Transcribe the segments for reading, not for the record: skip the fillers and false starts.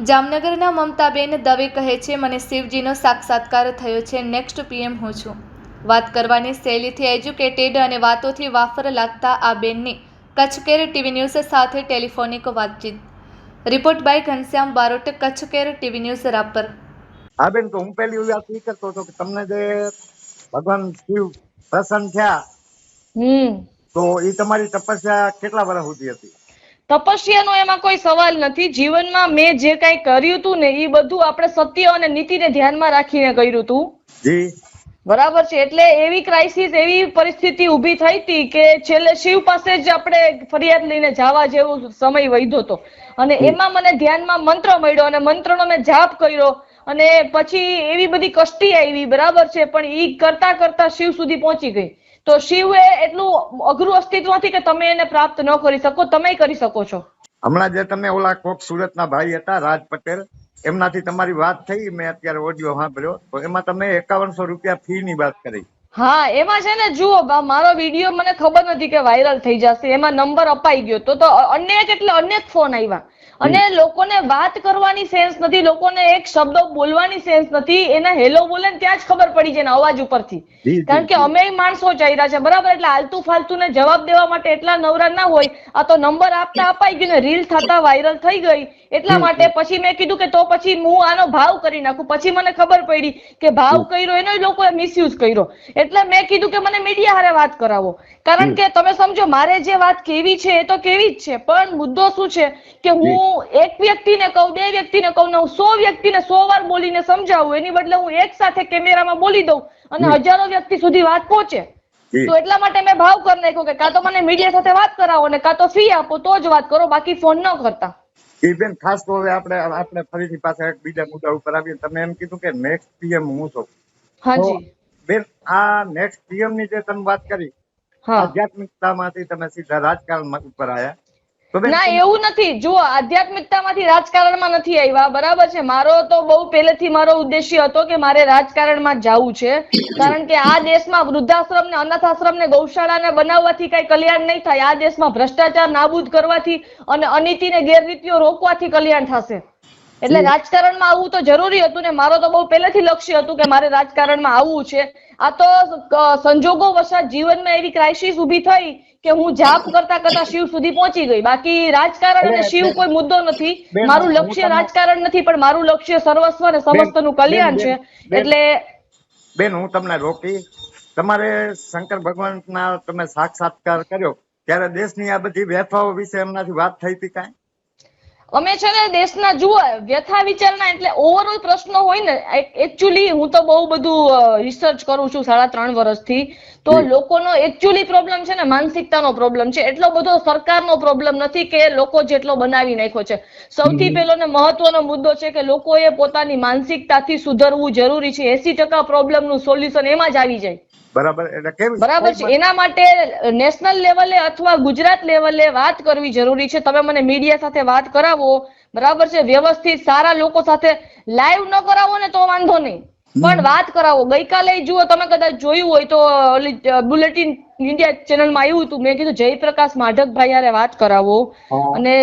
જામનગરના મમતાબેન દવે કહે છે, મને શિવજીનો સાક્ષાત્કાર થયો છે, નેક્સ્ટ પીએમ હું છું। વાત કરવાની શૈલીથી એજ્યુકેટેડ અને વાતોથી વાફર લાગતા આ બેનની કચ્છકેર ટીવી ન્યૂઝ સાથે ટેલિફોનિક વાતચીત। રિપોર્ટ બાય ઘનશ્યામ બારોટ, કચ્છકેર ટીવી ન્યૂઝ રાપર। હા બેન, તો હું પહેલી વાત એ કરતો હતો કે તમને જે ભગવાન શિવ પ્રસન્ન થયા તો એ તમારી તપસ્યા કેટલા વર્ષ સુધી હતી? તપસ્યાનો એમાં કોઈ સવાલ નથી। જીવનમાં મેં જે કાંઈ કર્યું હતું ને એ બધું આપણે સત્ય અને નીતિને ધ્યાનમાં રાખીને કર્યું હતું। જી બરાબર છે। એટલે એવી ક્રાઇસિસ, એવી પરિસ્થિતિ ઊભી થઈ હતી કે છેલ્લે શિવ પાસે જ આપણે ફરિયાદ લઈને જવા જેવો સમય વહીધો હતો અને એમાં મને ધ્યાનમાં મંત્ર મળ્યો અને મંત્રનો મેં જાપ કર્યો અને પછી એવી બધી કષ્ટી આવી, બરાબર છે, પણ ઈ કરતા કરતા શિવ સુધી પહોંચી ગઈ। તો શિવ એ એટલું અઘરું અસ્તિત્વ નથી કે તમે એને પ્રાપ્ત ન કરી શકો, તમે કરી શકો છો। હમણાં જે તમે ઓલા કોક સુરતના ભાઈ હતા રાજ પટેલ, એમનાથી તમારી વાત થઈ, મેં અત્યારે ઓડિયો સાંભળ્યો, તો એમાં તમે 5100 રૂપિયા ફી ની વાત કરી। હા, એમાં છે ને, જુઓ, મારો વિડીયો મને ખબર નથી કે વાયરલ થઈ જશે, એમાં નંબર અપાઈ ગયો તો અનેક એટલે અનેક ફોન આવ્યા અને લોકોને વાત કરવાની સેન્સ નથી, લોકોને એક શબ્દ બોલવાની સેન્સ નથી। એના હેલો બોલે ને ત્યાં જ ખબર પડી જાય અવાજ ઉપરથી, કારણ કે અમે માણસો ચાલ્યા છે, બરાબર, એટલે આલતુ ફાલતુ ને જવાબ દેવા માટે એટલા નવરા ના હોય। આ તો નંબર આપતા અપાઈ ગયો ને રીલ થતા વાયરલ થઈ ગઈ, એટલા માટે પછી મેં કીધું કે તો પછી હું આનો ભાવ કરી નાખું। પછી મને ખબર પડી કે ભાવ કર્યો એનો લોકોએ મિસયુઝ કર્યો, એટલે મેં કીધું કે મને મીડિયા હારે વાત કરાવો, કારણ કે તમે સમજો મારે જે વાત કેવી છે એ તો કેવી જ છે, પણ મુદ્દો શું છે કે હું એક વ્યક્તિને કહું, બે વ્યક્તિને કહું ને હું 100 વ્યક્તિને 100 વાર બોલીને સમજાવું, એની બદલે હું એક સાથે કેમેરામાં બોલી દઉં અને હજારો વ્યક્તિ સુધી વાત પહોંચે। તો એટલા માટે મેં ભાવ કરી નાખ્યો કે કાં તો મને મીડિયા સાથે વાત કરાવો ને કાં તો ફી આપો તો જ વાત કરો, બાકી ફોન ન કરતા। બેન, ખાસ તો હવે આપણે ફરીથી પાછા એક બીજા મુદ્દા ઉપર આવીએ। તમે એમ કીધું કે નેક્સ્ટ પીએમ હું છું। હાજી બેન, આ નેક્સ્ટ પીએમ ની જે તમે વાત કરી, આધ્યાત્મિકતામાંથી તમે સીધા રાજકારણ ઉપર આવ્યા, તો બેન ના, એવું નથી। જુઓ, આધ્યાત્મિકતામાંથી રાજકારણમાં નથી આવ્યા, બરાબર છે। મારો તો બહુ પહેલેથી મારો ઉદ્દેશ્ય હતો કે મારે રાજકારણમાં જવું છે, કારણ કે આ દેશમાં વૃદ્ધાશ્રમ ને અનાથ આશ્રમ ને ગૌશાળાને બનાવવાથી કઈ કલ્યાણ નહીં થાય। આ દેશમાં ભ્રષ્ટાચાર નાબૂદ કરવાથી અને અનીતિ ને ગેરરીતિઓ રોકવાથી કલ્યાણ થશે। એટલે રાજકારણમાં આવવું તો જરૂરી હતું ને મારો તો બહુ પહેલેથી લક્ષ્ય હતું કે મારે રાજકારણમાં આવવું છે। આ તો સંજોગો વસાત જીવનમાં એવી ક્રાઇસિસ ઊભી થઈ કે હું જાપ કરતા કરતા શિવ સુધી પહોંચી ગઈ। બાકી રાજકારણ અને શિવ કોઈ મુદ્દો નથી। મારું લક્ષ્ય રાજકારણ નથી, પણ મારું લક્ષ્ય સર્વસ્વ અને સમસ્તનું કલ્યાણ છે। એટલે બેન, હું તમને રોકી, તમારે શંકર ભગવાનના તમે સાક્ષાત્કાર કર્યો ત્યારે દેશની આ બધી વ્યથાઓ વિશે એમનાથી વાત થઈ હતી કાંઈ? અમે છે ને દેશના, જુઓ, વ્યથા વિચારના એટલે ઓવરઓલ પ્રશ્નો હોય ને, એકચ્યુઅલી હું તો બહુ બધું રિસર્ચ કરું છું 3.5 વર્ષથી, તો લોકોનો એકચ્યુઅલી પ્રોબ્લેમ છે ને માનસિકતાનો પ્રોબ્લેમ છે। એટલો બધો સરકારનો પ્રોબ્લેમ નથી કે લોકો જેટલો બનાવી નાખ્યો છે। સૌથી પહેલો ને મહત્વનો મુદ્દો છે કે લોકોએ પોતાની માનસિકતાથી સુધરવું જરૂરી છે। 80% પ્રોબ્લેમનું સોલ્યુશન એમાં જ આવી જાય, બરાબર? એટલે કેમ બરાબર છે? એના માટે નેશનલ લેવલે અથવા ગુજરાત લેવલે વાત કરવી જરૂરી છે। તમે મને મીડિયા સાથે વાત કરાવો, બરાબર છે, વ્યવસ્થિત સારા લોકો સાથે લાઈવ ન કરાવો ને તો વાંધો નહીં, પણ વાત કરાવો। ગઈકાલે જુઓ, તમે કદાચ જોયું હોય તો બુલેટિન ઇન્ડિયા ચેનલમાં આવ્યું હતું, મેં કીધું જયપ્રકાશ માઢકભાઈ હારે વાત કરાવો, અને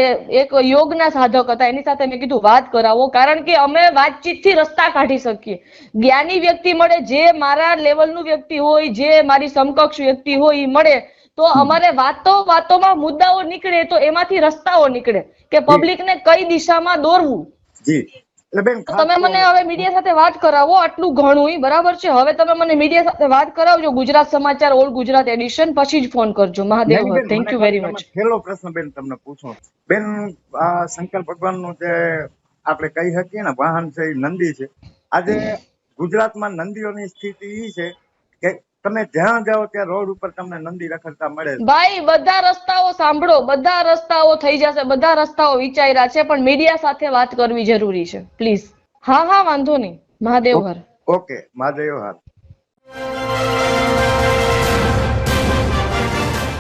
એક યોગના સાધક હતા એની સાથે મેં કીધું વાત કરાવો, કારણ કે અમે વાતચીતથી રસ્તા કાઢી શકીએ। જ્ઞાની વ્યક્તિ મળે, જે મારા લેવલનું વ્યક્તિ હોય, જે મારી સમકક્ષ વ્યક્તિ હોય એ મળે તો અમારે વાતોમાં મુદ્દાઓ નીકળે તો એમાંથી રસ્તાઓ નીકળે કે પબ્લિકને કઈ દિશામાં દોરવું। તમે મને હવે મીડિયા સાથે વાત કરાવો, આટલું ઘણું, બરાબર છે? હવે તમે મને મીડિયા સાથે વાત કરાવજો, ગુજરાત સમાચાર ઓલ ગુજરાત એડિશન, પછી જ ફોન કરજો। મહાદેવ હર, થેન્ક યુ વેરી મચ। છેલ્લો પ્રશ્ન બેન તમને પૂછો બેન, શંકર ભગવાનનું જે આપણે કહી શકીએ ને વાહન છે એ નંદી છે। આજે ગુજરાતમાં નંદીઓની સ્થિતિ એ છે કે તમે જ્યાં જાઓ ત્યાં રોડ ઉપર તમને નંદી રખડતા મળે। ભાઈ, બધા રસ્તાઓ સાંભળો, બધા રસ્તાઓ થઈ જશે, બધા રસ્તાઓ વિચાર્યા છે, પણ મીડિયા સાથે વાત કરવી જરૂરી છે, પ્લીઝ। હા, વાંધો નહીં। મહાદેવ હર। ઓકે, મહાદેવ હર।